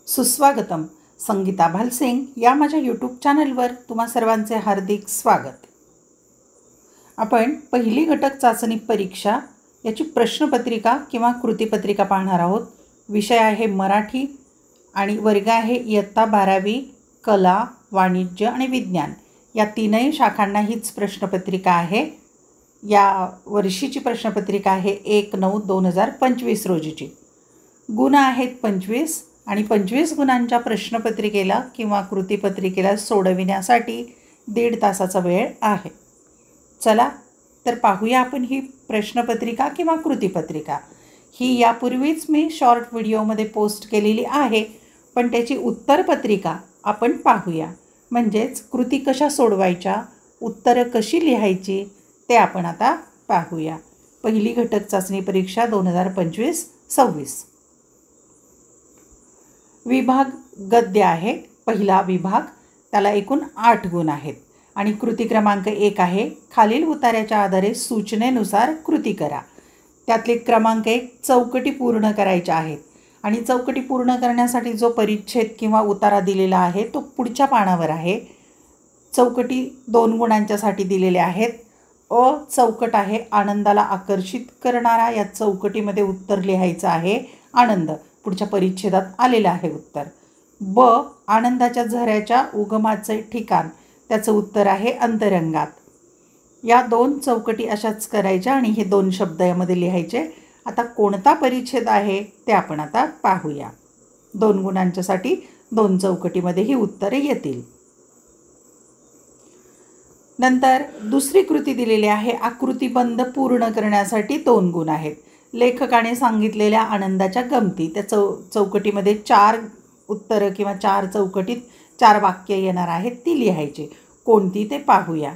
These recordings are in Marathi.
सुस्वागतम. संगीता भालसिंग या माझ्या यूट्यूब चॅनलवर तुम्हा सर्वांचे हार्दिक स्वागत. आपण पहिली घटक चाचणी परीक्षा याची प्रश्नपत्रिका किंवा कृतीपत्रिका पाहणार आहोत. विषय आहे मराठी आणि वर्ग आहे इयत्ता 12वी कला, वाणिज्य आणि विज्ञान या तीनही शाखांना हीच प्रश्नपत्रिका आहे. या वर्षीची प्रश्नपत्रिका आहे 1/9/2025 रोजीची. गुण आहेत 25 आणि 25 गुणांच्या प्रश्नपत्रिकेला किंवा कृतीपत्रिकेला सोडविण्यासाठी 1.5 तासाचा वेळ आहे. चला तर पाहूया आपण ही प्रश्नपत्रिका किंवा कृतीपत्रिका. ही यापूर्वीच मी शॉर्ट व्हिडिओमध्ये पोस्ट केलेली आहे, पण त्याची उत्तरपत्रिका आपण पाहूया. म्हणजेच कृती कशा सोडवायच्या, उत्तरं कशी लिहायची ते आपण आता पाहूया. पहिली घटक चाचणी परीक्षा 2025-26. विभाग गद्य आहे. पहिला विभाग, त्याला एकूण 8 गुण आहेत आणि कृती क्रमांक 1 आहे खालील उतार्याच्या आधारे सूचनेनुसार कृती करा. त्यातले क्रमांक 1 चौकटी पूर्ण करायच्या आहेत आणि चौकटी पूर्ण करण्यासाठी जो परिच्छेद किंवा उतारा दिलेला आहे तो पुढच्या पानावर आहे. चौकटी 2 गुणांच्यासाठी दिलेल्या आहेत. अ चौकट आहे आनंदाला आकर्षित करणारा. या चौकटीमध्ये उत्तर लिहायचं आहे आनंद. पुढच्या परिच्छेदात आलेलं आहे उत्तर. ब आनंदाच्या झऱ्याच्या उगमाचे ठिकाण, त्याचं उत्तर आहे अंतरंगात. या 2 चौकटी अशाच करायच्या आणि हे 2 शब्द यामध्ये लिहायचे. आता कोणता परिच्छेद आहे ते आपण आता पाहूया. 2 गुणांच्यासाठी 2 चौकटीमध्ये ही उत्तरे येतील. नंतर दुसरी कृती दिलेली आहे आकृतीबंध पूर्ण करण्यासाठी 2 गुण आहेत. लेखकाने सांगितलेल्या आनंदाच्या गमती, त्या चौकटीमध्ये 4 उत्तरं किंवा 4 चौकटीत 4 वाक्य येणार आहेत, ती लिहायची. कोणती ते पाहूया.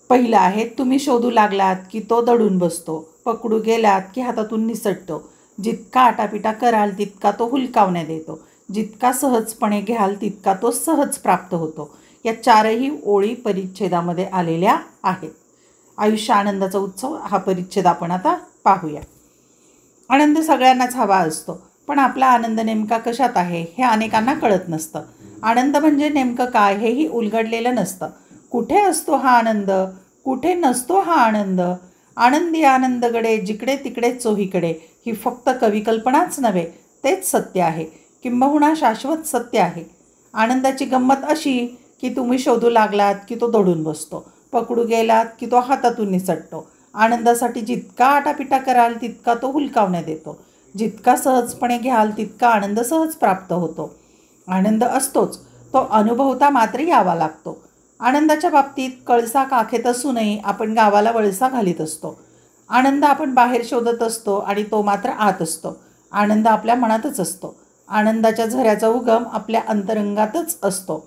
पहिलं आहे तुम्ही शोधू लागलात की तो दडून बसतो, पकडू गेलात की हातातून निसटतो, जितका आटापिटा कराल तितका तो हुलकावण्यात येतो, जितका सहजपणे घ्याल तितका तो सहज प्राप्त होतो. या 4ही ओळी परिच्छेदामध्ये आलेल्या आहेत. आयुष्य आनंदाचा उत्सव हा परिच्छेद आपण आता पाहूया. आनंद सगळ्यांनाच हवा असतो, पण आपला आनंद नेमका कशात आहे हे अनेकांना कळत नसतं. आनंद म्हणजे नेमकं काय हेही उलगडलेलं नसतं. कुठे असतो हा आनंद, कुठे नसतो हा आनंद. आनंदी आनंदगडे जिकडे तिकडे चोहीकडे ही फक्त कविकल्पनाच नव्हे, तेच सत्य आहे, किंबहुना शाश्वत सत्य आहे. आनंदाची गंमत अशी की तुम्ही शोधू लागलात की तो दडून बसतो, पकडू गेलात की तो हातातून निसटतो. आनंदासाठी जितका आटापिटा कराल तितका तो हुलकावण्यात येतो, जितका सहजपणे घ्याल तितका आनंद सहज प्राप्त होतो. आनंद असतोच, तो अनुभवता मात्र यावा लागतो. आनंदाच्या बाबतीत कळसा काखेत असूनही आपण गावाला वळसा घालीत असतो. आनंद आपण बाहेर शोधत असतो आणि तो मात्र आत असतो. आनंद आपल्या मनातच असतो. आनंदाच्या झऱ्याचा उगम आपल्या अंतरंगातच असतो.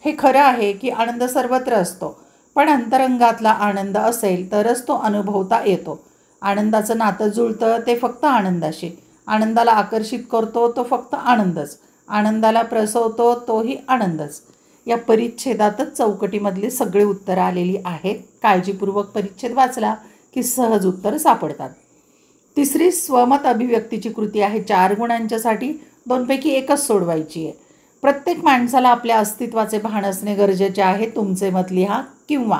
हे खरं आहे की आनंद सर्वत्र असतो, पण अंतरंगातला आनंद असेल तरच तो अनुभवता येतो. आनंदाचं नातं जुळतं ते फक्त आनंदाशी. आनंदाला आकर्षित करतो तो फक्त आनंदच. आनंदाला प्रसवतो तोही आनंदच. या परिच्छेदातच चौकटीमधली सगळी उत्तरं आलेली आहेत. काळजीपूर्वक परिच्छेद वाचला की सहज उत्तर सापडतात. तिसरी स्वमत अभिव्यक्तीची कृती आहे 4 गुणांच्यासाठी. 2 पैकी एकच सोडवायची आहे. प्रत्येक माणसाला आपल्या अस्तित्वाचे भान असणे गरजेचे आहे. तुमचे मत लिहा. किंवा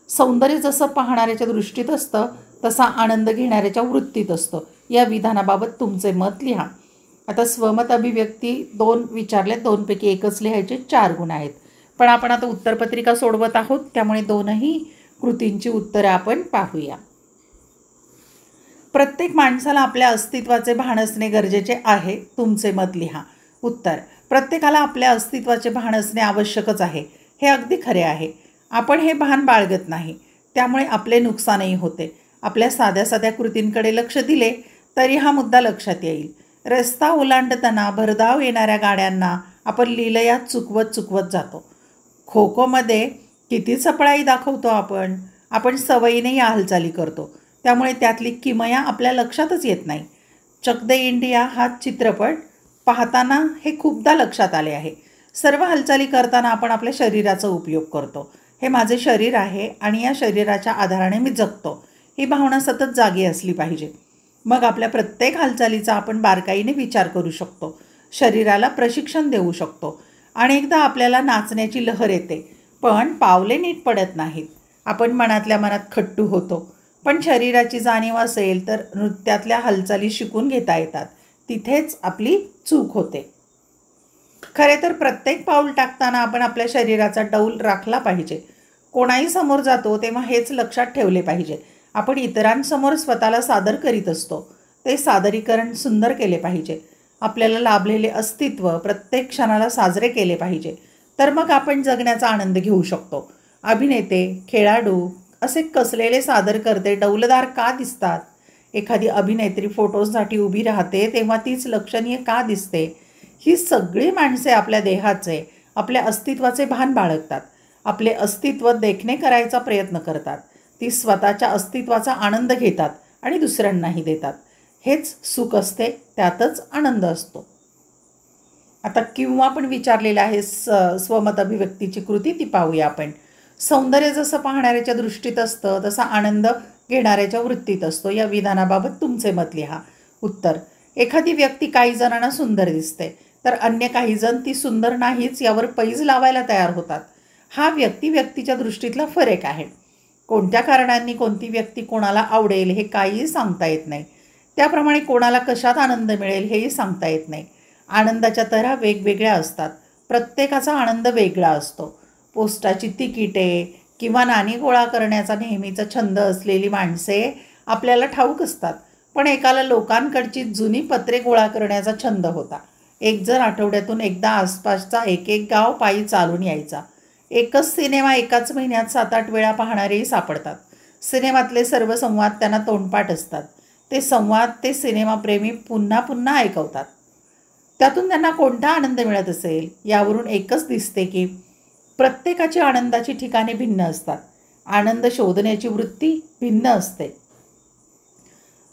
सौंदर्य जसं पाहणाऱ्याच्या दृष्टीत असतं तसा आनंद घेणाऱ्याच्या वृत्तीत असतो. या विधानाबाबत तुमचे मत लिहा. आता स्वमत अभिव्यक्ती 2 विचारले, 2 पैकी एकच लिहायचे. 4 गुण आहेत. पण आपण आता उत्तरपत्रिका सोडवत आहोत, त्यामुळे 2ही कृतींची उत्तरं आपण पाहूया. प्रत्येक माणसाला आपल्या अस्तित्वाचे भान असणे गरजेचे आहे. तुमचे मत लिहा. उत्तर: प्रत्येकाला आपल्या अस्तित्वाचे भान असणे आवश्यकच आहे. हे अगदी खरे आहे. आपण हे भान बाळगत नाही, त्यामुळे आपले नुकसानही होते. आपल्या साध्या साध्या कृतींकडे लक्ष दिले तरी हा मुद्दा लक्षात येईल. रस्ता ओलांडताना भरधाव येणाऱ्या गाड्यांना आपण लीलयात चुकवत जातो. खो खोमध्ये किती चपळाई दाखवतो आपण सवयीने या हालचाली करतो, त्यामुळे त्यातली किमया आपल्या लक्षातच येत नाही. चक दे इंडिया हा चित्रपट पाहताना हे खूपदा लक्षात आले आहे. सर्व हालचाली करताना आपण आपल्या शरीराचा उपयोग करतो. हे माझे शरीर आहे आणि या शरीराच्या आधाराने मी जगतो, ही भावना सतत जागी असली पाहिजे. मग आपल्या प्रत्येक हालचालीचा आपण बारकाईने विचार करू शकतो. शरीराला प्रशिक्षण देऊ शकतो. अनेकदा आपल्याला नाचण्याची लहर येते, पण पावले नीट पडत नाहीत. आपण मनातल्या मनात खट्टू होतो. पण शरीराची जाणीव असेल तर नृत्यातल्या हालचाली शिकून घेता येतात. तिथेच आपली चूक होते. खरे तर प्रत्येक पाऊल टाकताना आपण आपल्या शरीराचा डौल राखला पाहिजे. कोणाही समोर जातो तेव्हा हेच लक्षात ठेवले पाहिजे. आपण इतरांसमोर स्वतःला सादर करीत असतो. ते सादरीकरण सुंदर केले पाहिजे. आपल्याला लाभलेले अस्तित्व प्रत्येक क्षणाला साजरे केले पाहिजे. तर मग आपण जगण्याचा आनंद घेऊ शकतो. अभिनेते, खेळाडू असे कसलेले सादरकर्ते डौलदार का दिसतात? एखादी अभिनेत्री फोटोसाठी उभी राहते तेव्हा तीच लक्षणीय का दिसते? ही सगळी माणसे आपल्या देहाचे, आपल्या अस्तित्वाचे भान बाळगतात. आपले अस्तित्व देखणे करायचा प्रयत्न करतात. ती स्वतःच्या अस्तित्वाचा आनंद घेतात आणि दुसऱ्यांनाही देतात. हेच सुख असते, त्यातच आनंद असतो. आता किंवा पण विचारलेलं आहे स्वमत अभिव्यक्तीची कृती, ती पाहूया आपण. सौंदर्य जसं पाहणाऱ्याच्या दृष्टीत असतं तसा आनंद घेणाऱ्याच्या वृत्तीत असतो. या विधानाबाबत तुमचे मत लिहा. उत्तर: एखादी व्यक्ती काही जणांना सुंदर दिसते तर अन्य काही जण ती सुंदर नाहीच यावर पैज लावायला तयार होतात. हा व्यक्तीच्या दृष्टीतला फरक आहे. कोणत्या कारणांनी कोणती व्यक्ती कोणाला आवडेल हे काहीही सांगता येत नाही. त्याप्रमाणे कोणाला कशात आनंद मिळेल हेही सांगता येत नाही. आनंदाच्या तऱ्हा वेगवेगळ्या असतात. प्रत्येकाचा आनंद वेगळा असतो. पोस्टाची तिकिटे किंवा नाणी गोळा करण्याचा नेहमीचा छंद असलेली माणसे आपल्याला ठाऊक असतात. पण एकाला लोकांकडची जुनी पत्रे गोळा करण्याचा छंद होता. एक जण आठवड्यातून एकदा आसपासचा एक गाव पायी चालून यायचा. एकच सिनेमा एकाच महिन्यात 7-8 वेळा पाहणारेही सापडतात. सिनेमातले सर्व संवाद त्यांना तोंडपाठ असतात. ते संवाद ते सिनेमाप्रेमी पुन्हा पुन्हा ऐकवतात. त्यातून त्यांना कोणता आनंद मिळत असेल? यावरून एकच दिसते की प्रत्येकाची आनंदाची ठिकाणे भिन्न असतात. आनंद शोधण्याची वृत्ती भिन्न असते.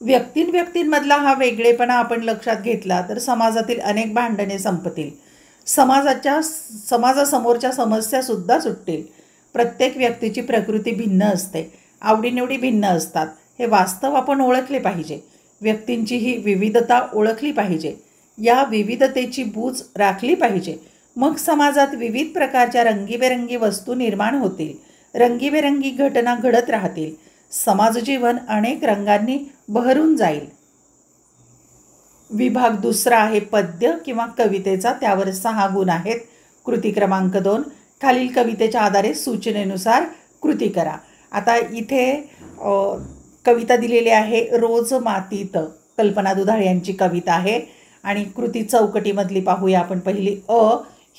व्यक्तींमधला हा वेगळेपणा आपण लक्षात घेतला तर समाजातील अनेक भांडणे संपतील. समाजासमोरच्या समस्यासुद्धा सुटतील. प्रत्येक व्यक्तीची प्रकृती भिन्न असते. आवडीनिवडी भिन्न असतात. हे वास्तव आपण ओळखले पाहिजे. व्यक्तींची ही विविधता ओळखली पाहिजे. या विविधतेची बूज राखली पाहिजे. मग समाजात विविध प्रकारच्या रंगीबेरंगी वस्तू निर्माण होतील. रंगीबेरंगी घटना घडत राहतील. समाजजीवन अनेक रंगांनी बहरून जाईल. विभाग दुसरा आहे पद्य किंवा कवितेचा. त्यावर 6 गुण आहेत. कृती क्रमांक 2. खालील कवितेच्या आधारे सूचनेनुसार कृती करा. आता इथे कविता दिलेली आहे रोज मातीत. कल्पना दुधाळे यांची कविता आहे आणि कृती चौकटीमधली पाहूया आपण. पहिली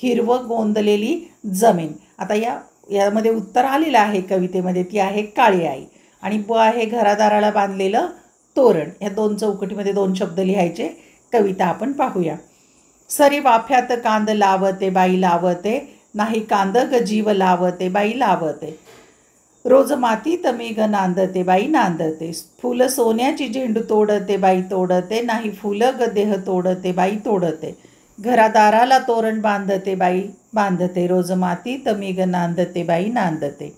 हिरवं गोंदलेली जमीन. आता यामध्ये उत्तर आलेलं आहे कवितेमध्ये, ती आहे काळी आई. आणि ब आहे घरादाराला बांधलेलं तोरण. ह्या 2 चौकटीमध्ये 2 शब्द लिहायचे. कविता आपण पाहूया. सरी वाफ्यात कांद लावते बाई लावते, नाही कांद ग जीव लावते बाई लावते. रोज मातीत मी ग नांदते बाई नांदते. फुलं सोन्याची झेंडू तोडते बाई तोडते, नाही फुलं ग देह तोडते बाई तोडते. घरादाराला तोरण बांधते बाई बांधते, रोज मातीत मी ग नांदते बाई नांदते.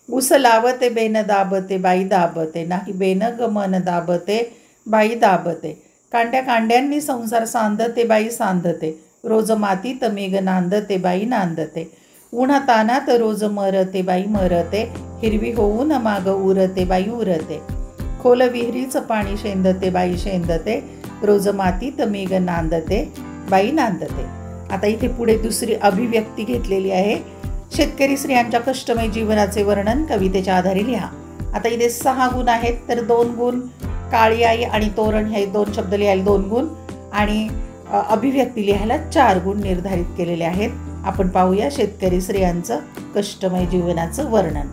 ऊस लावते बेन दाबते बाई दाबते, नाही बेन ग मन दाबते बाई दाबते. कांड्या कांड्यांनी संसार सांधते बाई सांधते, रोज मातीत मी ग नांदते बाई नांदते. उन्हा तानात रोज मरते बाई मरते, हिरवी होऊन माग उरते बाई उरते. खोल विहिरीचं पाणी शेंदते बाई शेंदते, रोज मातीत मी ग नांदते बाई नांदते. आता इथे पुढे दुसरी अभिव्यक्ती घेतलेली आहे. शेतकरी स्त्रियांच्या कष्टमय जीवनाचे वर्णन कवितेच्या आधारे लिहा. आता इथे 6 गुण आहेत तर 2 गुण काळी आई आणि तोरण हे 2 शब्द लिहायला 2 गुण आणि अभिव्यक्ती लिहायला 4 गुण निर्धारित केलेले आहेत. आपण पाहूया शेतकरी स्त्रियांचं कष्टमय जीवनाचं वर्णन.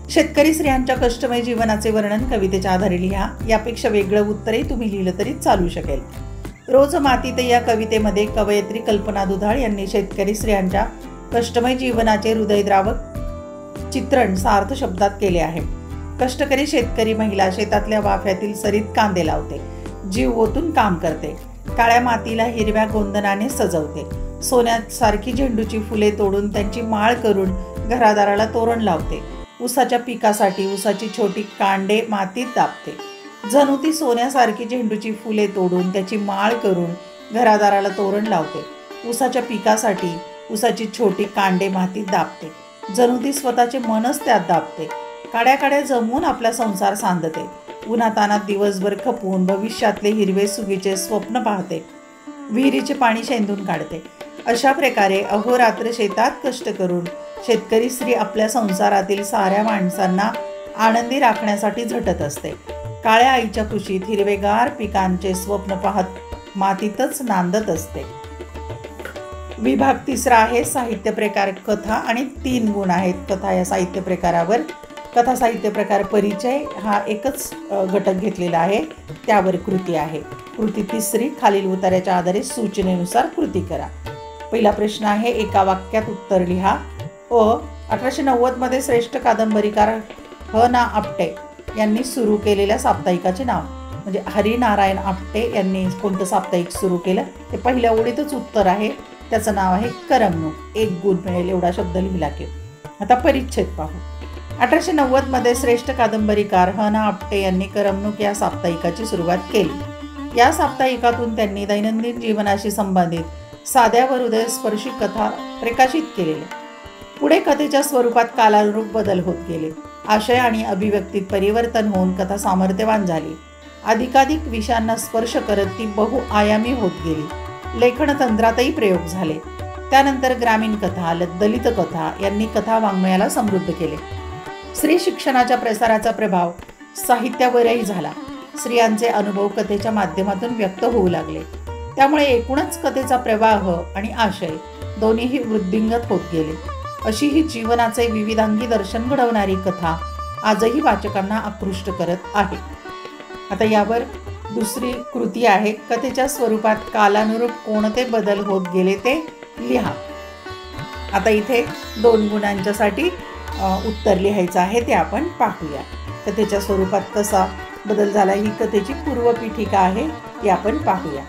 शेतकरी स्त्रियांच्या कष्टमय जीवनाचे वर्णन कवितेच्या आधारे लिहा. यापेक्षा वेगळं उत्तरही तुम्ही लिहिलं तरी चालू शकेल. रोज मातीत या कवितेमध्ये कवयित्री कल्पना दुधाळ यांनी शेतकरी स्त्रियांच्या कष्टमय जीवनाचे हृदयद्रावक चित्रण सार्थ शब्दात केले आहे. कष्टकरी शेतकरी महिला शेतातल्या वाफ्यातील सरीत कांदे लावते, जीव ओतून काम करते, काळ्या मातीला हिरव्या गोंदनाने सजवते, सोन्यासारखी झेंडूची फुले तोडून त्यांची माळ करून घरादाराला तोरण लावते, ऊसाच्या पिकासाठी ऊसाची छोटी कांडे मातीत दाबते, जणू ती सोन्यासारखी झेंडूची फुले तोडून त्याची माळ करून घरादाराला तोरण लावते. ऊसाच्या पिकासाठी ऊसाची छोटी कांडे मातीत दाबते. जणू ती स्वतःचे मनच त्यात दाबते. काड्या काड्या जमवून आपला संसार सांधते. उन्हातानात दिवसभर खपून भविष्यातले हिरवे सुगीचे स्वप्न पाहते. विहिरीचे पाणी शेंदून काढते. अशा प्रकारे अहोरात्र शेतात कष्ट करून शेतकरी स्त्री आपल्या संसारातील साऱ्या माणसांना आनंदी राखण्यासाठी झटत असते. काळ्या आईच्या कुशीत हिरवेगार पिकांचे स्वप्न पाहत मातीतच नांदत असते. विभाग तिसरा आहे साहित्य प्रकार कथा आणि 3 गुण आहेत कथा या साहित्य प्रकारावर. कथा साहित्य प्रकार परिचय हा एकच घटक घेतलेला आहे, त्यावर कृती आहे. कृती तिसरी, खालील उतार्याच्या आधारे सूचनेनुसार कृती करा. पहिला प्रश्न आहे, एका वाक्यात उत्तर लिहा. 1890 मध्ये श्रेष्ठ कादंबरीकार ह ना आपटे यांनी सुरू केलेल्या साप्ताहिकाचे नाव. म्हणजे हरिनारायण आपटे यांनी कोणतं साप्ताहिक सुरू केलं ते पहिल्या ओळीतच उत्तर आहे. त्याचं नाव आहे करमणूक. 1 गुण मिळेल एवढा शब्द लिहिला की. आता परिच्छेद पाहू. 1890 मध्ये श्रेष्ठ कादंबरीकार ह ना आपटे यांनी करमणूक या साप्ताहिकाची सुरुवात केली. या साप्ताहिकातून त्यांनी दैनंदिन जीवनाशी संबंधित साध्या व हृदयस्पर्शी कथा प्रकाशित केलेल्या. पुढे कथेच्या स्वरूपात कालानुरूप बदल होत गेले. आशय आणि अभिव्यक्तीत परिवर्तन होऊन कथा सामर्थ्यवान झाली. अधिकाधिक विषयांना स्पर्श करत ती बहुआयामी होत गेली. लेखन तंत्रातही प्रयोग झाले. त्यानंतर ग्रामीण कथा, दलित कथा यांनी कथा वाङ्मयाला समृद्ध केले. स्त्री शिक्षणाच्या प्रसाराचा प्रभाव साहित्यावरही झाला. स्त्रियांचे अनुभव कथेच्या माध्यमातून व्यक्त होऊ लागले. त्यामुळे एकूणच कथेचा प्रवाह आणि आशय दोन्हीही वृद्धिंगत होत गेले. अशी ही जीवनाचे विविधांगी दर्शन घडवणारी कथा आजही वाचकांना आकृष्ट करत आहे. आता यावर दुसरी कृती आहे, कथेच्या स्वरूपात कालानुरूप कोणते बदल होत गेले ते लिहा. आता इथे 2 गुणांच्यासाठी उत्तर लिहायचं आहे, ते आपण पाहूया. कथेच्या स्वरूपात कसा बदल झाला ही कथेची पूर्वपीठिका आहे, ती आपण पाहूया.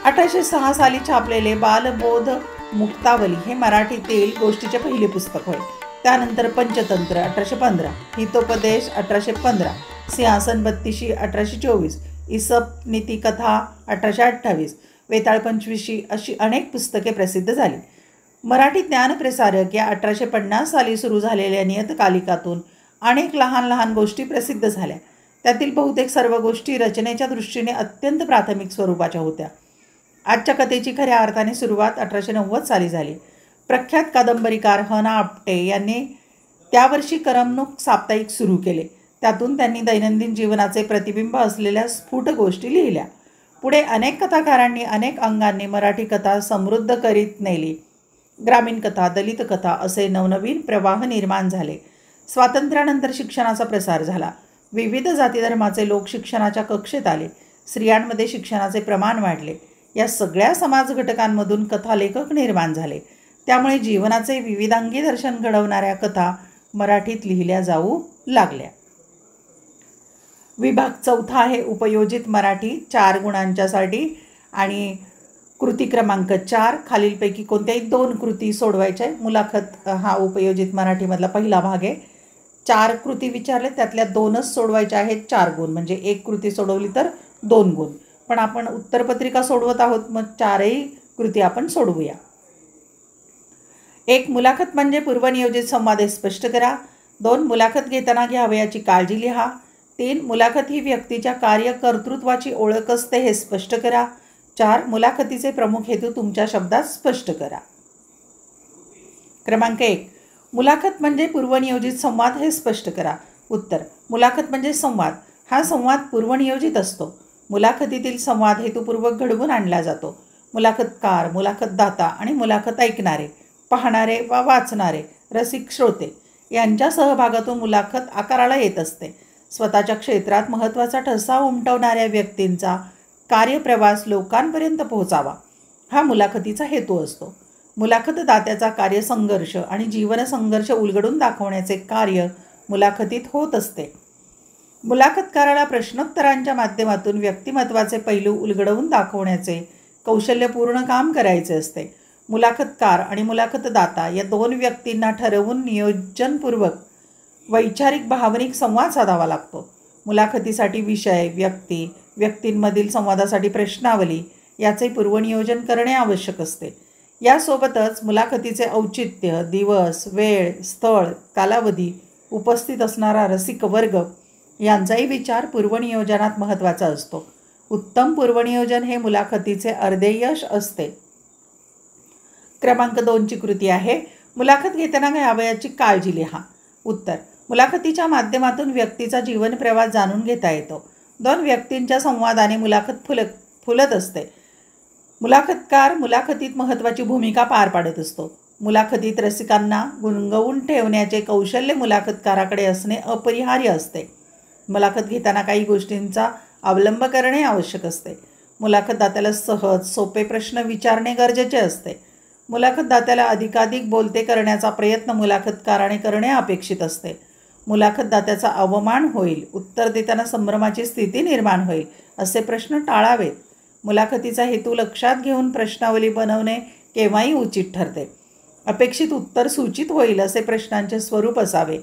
1806 साली छापलेले बालबोध मुक्तावली हे मराठीतील गोष्टीचे पहिले पुस्तक होय. त्यानंतर पंचतंत्र 1815, हितोपदेश 1815, सिंहासन बत्तीशी 1824, इसप नीतिकथा 1828, वेताळ पंचविशी अशी अनेक पुस्तके प्रसिद्ध झाली. मराठी ज्ञानप्रसारक या 1850 साली सुरू झालेल्या नियतकालिकातून अनेक लहान लहान गोष्टी प्रसिद्ध झाल्या. त्यातील बहुतेक सर्व गोष्टी रचनेच्या दृष्टीने अत्यंत प्राथमिक स्वरूपाच्या होत्या. आजच्या कथेची खऱ्या अर्थाने सुरुवात 1890 साली झाली. प्रख्यात कादंबरीकार ह ना आपटे यांनी त्यावर्षी करमणूक साप्ताहिक सुरू केले. त्यातून त्यांनी दैनंदिन जीवनाचे प्रतिबिंब असलेल्या स्फुट गोष्टी लिहिल्या. पुढे अनेक कथाकारांनी अनेक अंगांनी मराठी कथा समृद्ध करीत नेली. ग्रामीण कथा, दलित कथा असे नवनवीन प्रवाह निर्माण झाले. स्वातंत्र्यानंतर शिक्षणाचा प्रसार झाला. विविध जातीधर्माचे लोक शिक्षणाच्या कक्षेत आले. स्त्रियांमध्ये शिक्षणाचे प्रमाण वाढले. या सगळ्या समाज घटकांमधून कथालेखक निर्माण झाले. त्यामुळे जीवनाचे विविधांगी दर्शन घडवणाऱ्या कथा मराठीत लिहिल्या जाऊ लागल्या. विभाग चौथा आहे उपयोजित मराठी 4 गुणांच्यासाठी आणि कृती क्रमांक 4. खालीलपैकी कोणत्याही 2 कृती सोडवायच्या. मुलाखत हा उपयोजित मराठीमधला पहिला भाग आहे. 4 कृती विचारले, त्यातल्या 2च सोडवायच्या आहेत. 4 गुण म्हणजे 1 कृती सोडवली तर 2 गुण. पण आपण उत्तरपत्रिका सोडवत आहोत, मग 4ही कृती आपण सोडवूया. 1. मुलाखत म्हणजे पूर्वनियोजित संवाद हे स्पष्ट करा. 2. मुलाखत घेताना घ्यावयाची काळजी लिहा. 3. मुलाखत ही व्यक्तीच्या कार्यकर्तृत्वाची ओळख असते हे स्पष्ट करा. 4. मुलाखतीचे प्रमुख हेतू तुमच्या शब्दात स्पष्ट करा. क्रमांक 1. मुलाखत म्हणजे पूर्वनियोजित संवाद हे स्पष्ट करा. उत्तर: मुलाखत म्हणजे संवाद. हा संवाद पूर्वनियोजित असतो. मुलाखतीतील संवाद हेतुपूर्वक घडवून आणला जातो. मुलाखतकार, मुलाखतदाता आणि मुलाखत ऐकणारे, पाहणारे वा वाचणारे, रसिक श्रोते यांच्या सहभागातून मुलाखत आकाराला येत असते. स्वतःच्या क्षेत्रात महत्त्वाचा ठसा उमटवणाऱ्या व्यक्तींचा कार्यप्रवास लोकांपर्यंत पोहोचावा हा मुलाखतीचा हेतू असतो. मुलाखतदात्याचा कार्यसंघर्ष आणि जीवनसंघर्ष उलगडून दाखवण्याचे कार्य मुलाखतीत होत असते. मुलाखतकाराला प्रश्नोत्तरांच्या माध्यमातून व्यक्तिमत्वाचे पैलू उलगडवून दाखवण्याचे कौशल्यपूर्ण काम करायचे असते. मुलाखतकार आणि मुलाखतदाता या 2 व्यक्तींना ठरवून नियोजनपूर्वक वैचारिक भावनिक संवाद साधावा लागतो. मुलाखतीसाठी विषय, व्यक्ती, व्यक्तींमधील संवादासाठी प्रश्नावली याचे पूर्वनियोजन करणे आवश्यक असते. यासोबतच मुलाखतीचे औचित्य, दिवस, वेळ, स्थळ, कालावधी, उपस्थित असणारा रसिक वर्ग यांचाही विचार पूर्वनियोजनात महत्त्वाचा असतो. उत्तम पूर्वनियोजन हे मुलाखतीचे अर्धे यश असते. क्रमांक 2ची कृती आहे, मुलाखत घेताना घ्यावयाची काळजी लिहा. उत्तर: मुलाखतीच्या माध्यमातून व्यक्तीचा जीवन प्रवास जाणून घेता येतो. 2 व्यक्तींच्या संवादाने मुलाखत फुलत असते. मुलाखतकार मुलाखतीत महत्त्वाची भूमिका पार पाडत असतो. मुलाखतीत रसिकांना गुंगवून ठेवण्याचे कौशल्य मुलाखतकाराकडे असणे अपरिहार्य असते. मुलाखत घेताना काही गोष्टींचा अवलंब करणे आवश्यक असते. मुलाखतदात्याला सहज, सोपे प्रश्न विचारणे गरजेचे असते. मुलाखतदात्याला अधिकाधिक बोलते करण्याचा प्रयत्न मुलाखतकाराने करणे अपेक्षित असते. मुलाखतदात्याचा अवमान होईल, उत्तर देताना संभ्रमाची स्थिती निर्माण होईल असे प्रश्न टाळावेत. मुलाखतीचा हेतू लक्षात घेऊन प्रश्नावली बनवणे केव्हाही उचित ठरते. अपेक्षित उत्तर सूचित होईल असे प्रश्नांचे स्वरूप असावे.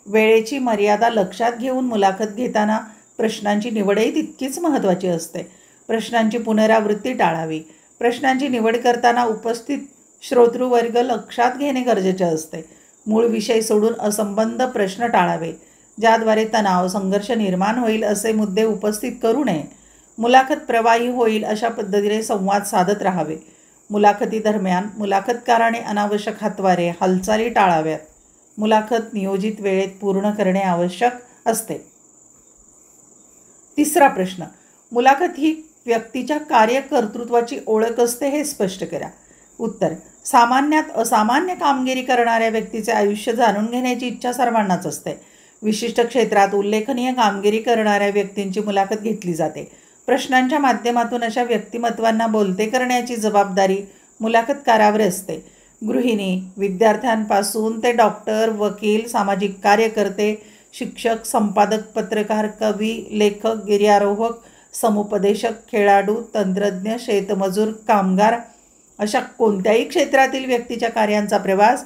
वेळेची मर्यादा लक्षात घेऊन मुलाखत घेताना प्रश्नांची निवडही तितकीच महत्त्वाची असते. प्रश्नांची पुनरावृत्ती टाळावी. प्रश्नांची निवड करताना उपस्थित श्रोतृवर्ग लक्षात घेणे गरजेचे असते. मूळ विषय सोडून असंबद्ध प्रश्न टाळावे, ज्याद्वारे तणाव, संघर्ष निर्माण होईल असे मुद्दे उपस्थित करू नये. मुलाखत प्रवाही होईल अशा पद्धतीने संवाद साधत राहावे. मुलाखतीदरम्यान मुलाखतकाराने अनावश्यक हातवारे, हालचाली टाळाव्यात. मुलाखत नियोजित वेळेत पूर्ण करणे आवश्यक असते. 3रा प्रश्न, मुलाखत ही व्यक्तीच्या कार्यकर्तृत्वाची ओळख असते हे स्पष्ट करा. उत्तर: सामान्यात असामान्य कामगिरी करणाऱ्या व्यक्तीचे आयुष्य जाणून घेण्याची इच्छा सर्वांनाच असते. विशिष्ट क्षेत्रात उल्लेखनीय कामगिरी करणाऱ्या व्यक्तींची मुलाखत घेतली जाते. प्रश्नांच्या माध्यमातून अशा व्यक्तिमत्वांना बोलते करण्याची जबाबदारी मुलाखतकारावर असते. गृहिणी, विद्यार्थ्यांपासून ते डॉक्टर, वकील, सामाजिक कार्यकर्ते, शिक्षक, संपादक, पत्रकार, कवी, लेखक, गिर्यारोहक, समुपदेशक, खेळाडू, तंत्रज्ञ, शेतमजूर, कामगार अशा कोणत्याही क्षेत्रातील व्यक्तीच्या कार्यांचा प्रवास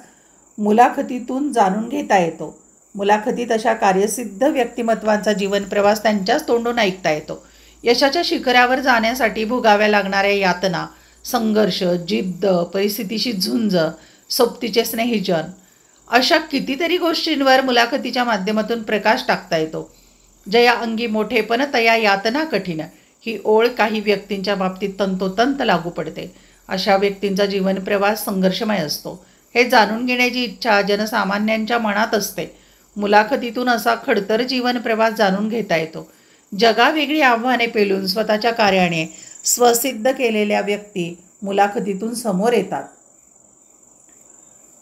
मुलाखतीतून जाणून घेता येतो. मुलाखतीत अशा कार्यसिद्ध व्यक्तिमत्वांचा जीवन प्रवास त्यांच्याच तोंडून ऐकता येतो. यशाच्या शिखरावर जाण्यासाठी भोगाव्या लागणाऱ्या यातना, संघर्ष, जिद्द, परिस्थितीशी झुंज, सोबतीचे स्नेहीजन अशा कितीतरी गोष्टींवर मुलाखतीच्या माध्यमातून प्रकाश टाकता येतो. जया अंगी मोठेपण तया यातना कठीण ही ओळ काही व्यक्तींच्या बाबतीत तंतोतंत लागू पडते. अशा व्यक्तींचा जीवन प्रवास संघर्षमय असतो. हे जाणून घेण्याची इच्छा जनसामान्यांच्या मनात असते. मुलाखतीतून असा खडतर जीवन प्रवास जाणून घेता येतो. जगावेगळी आव्हाने पेलून स्वतःच्या कार्याने स्वसिद्ध केलेल्या व्यक्ती मुलाखतीतून समोर येतात.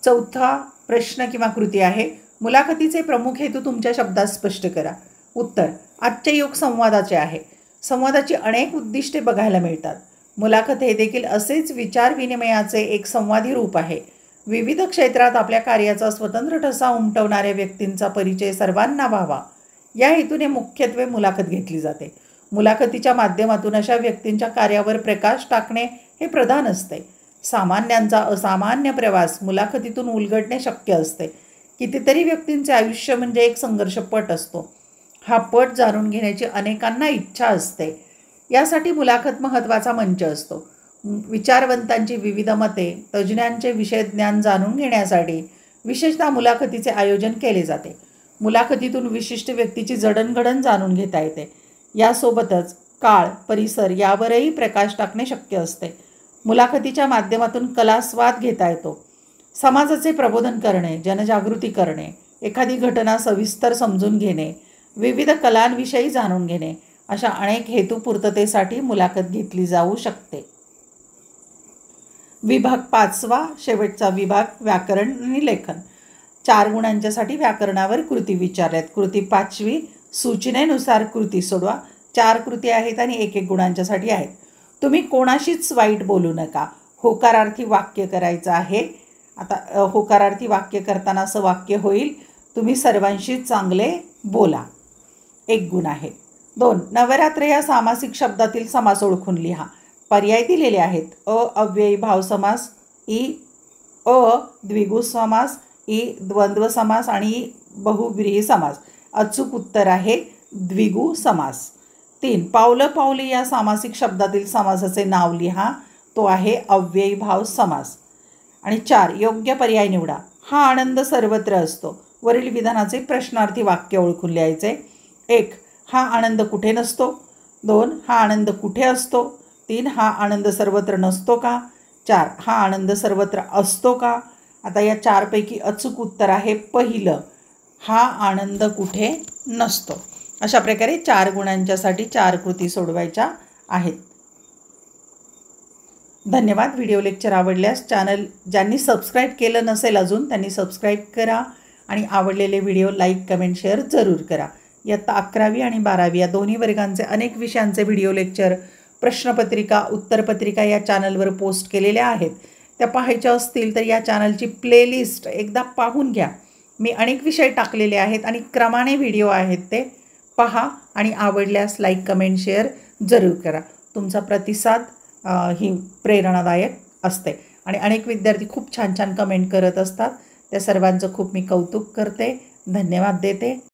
4था प्रश्न किंवा कृती आहे, मुलाखतीचे प्रमुख हेतू तुमच्या शब्दात स्पष्ट करा. उत्तर: आजचे युग संवादाचे आहे. संवादाची अनेक उद्दिष्टे बघायला मिळतात. मुलाखत हे देखील असेच विचारविनिमयाचे एक संवादी रूप आहे. विविध क्षेत्रात आपल्या कार्याचा स्वतंत्र ठसा उमटवणाऱ्या व्यक्तींचा परिचय सर्वांना व्हावा या हेतूने मुख्यत्वे मुलाखत घेतली जाते. मुलाखतीच्या माध्यमातून अशा व्यक्तींच्या कार्यावर प्रकाश टाकणे हे प्रधान असते. सामान्यांचा असामान्य प्रवास मुलाखतीतून उलगडणे शक्य असते. कितीतरी व्यक्तींचे आयुष्य म्हणजे एक संघर्षपट असतो. हा पट जाणून घेण्याची अनेकांना इच्छा असते. यासाठी मुलाखत महत्त्वाचा मंच असतो. विचारवंतांची विविध मते, तज्ज्ञांचे विषय ज्ञान जाणून घेण्यासाठी विशेषतः मुलाखतीचे आयोजन केले जाते. मुलाखतीतून विशिष्ट व्यक्तीची जडणघडण जाणून घेता येते. यासोबतच काळ, परिसर यावरही प्रकाश टाकणे शक्य असते. मुलाखतीच्या माध्यमातून कलास्वाद घेता येतो. समाजाचे प्रबोधन करणे, जनजागृती करणे, एखादी घटना सविस्तर समजून घेणे, विविध कलांविषयी जाणून घेणे अशा अनेक हेतुपूर्ततेसाठी मुलाखत घेतली जाऊ शकते. विभाग 5वा, शेवटचा विभाग, व्याकरण आणि लेखन. 4 गुणांच्यासाठी व्याकरणावर कृती विचारल्यात. कृती 5वी, सूचनेनुसार कृती सोडवा. 4 कृती आहेत आणि 1-1 गुणांच्यासाठी आहेत. तुम्ही कोणाशीच वाईट बोलू नका. होकारार्थी वाक्य करायचं आहे. आता होकारार्थी वाक्य करताना असं वाक्य होईल, तुम्ही सर्वांशी चांगले बोला. 1 गुण आहे. 2, नवरात्र या सामासिक शब्दातील समास ओळखून लिहा. पर्याय दिलेले आहेत. अव्ययी भाव समास, द्विगु समास, द्वंद्व समास आणि बहुव्रीही समास. अचूक उत्तर आहे द्विगु समास. 3 पावलं पावली या सामासिक शब्दातील समासाचे नाव लिहा, तो आहे अव्ययीभाव समास. आणि 4 योग्य पर्याय निवडा. हा आनंद सर्वत्र असतो. वरील विधानाचे प्रश्नार्थी वाक्य ओळखून लिहायचे. 1 हा आनंद कुठे नसतो. 2 हा आनंद कुठे असतो. 3 हा आनंद सर्वत्र नसतो का. 4 हा आनंद सर्वत्र असतो का. आता या 4 पैकी अचूक उत्तर आहे पहिलं, हा आनंद कुठे नसतो. अशा प्रकारे 4 गुणांच्यासाठी 4 कृती सोडवायच्या आहेत. धन्यवाद. व्हिडिओ लेक्चर आवडल्यास चॅनल ज्यांनी सबस्क्राईब केलं नसेल अजून त्यांनी सबस्क्राईब करा आणि आवडलेले व्हिडिओ लाईक कमेंट शेअर जरूर करा. इयत्ता 11वी आणि 12वी या दोन्ही वर्गांचे अनेक विषयांचे व्हिडिओ लेक्चर, प्रश्नपत्रिका, उत्तरपत्रिका या चॅनलवर पोस्ट केलेल्या आहेत. त्या पाहायच्या असतील तर या चॅनलची प्लेलिस्ट एकदा पाहून घ्या. मी अनेक विषय टाकलेले आहेत आणि क्रमाने व्हिडिओ आहेत, ते पहा आणि आवडल्यास लाईक कमेंट शेअर जरूर करा. तुमचा प्रतिसाद ही प्रेरणादायक असते आणि अनेक विद्यार्थी खूप छान छान कमेंट करत असतात. त्या सर्वांचं खूप मी कौतुक करते, धन्यवाद देते.